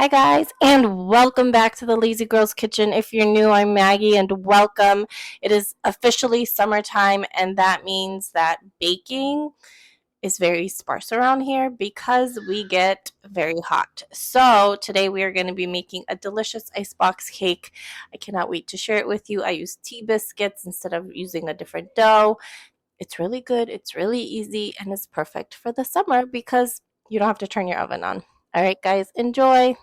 Hi, guys, and welcome back to the Lazy Girls Kitchen. If you're new, I'm Maggie, and welcome. It is officially summertime, and that means that baking is very sparse around here because we get very hot. So, today we are going to be making a delicious icebox cake. I cannot wait to share it with you. I use tea biscuits instead of using a different dough. It's really good, it's really easy, and it's perfect for the summer because you don't have to turn your oven on. All right, guys, enjoy.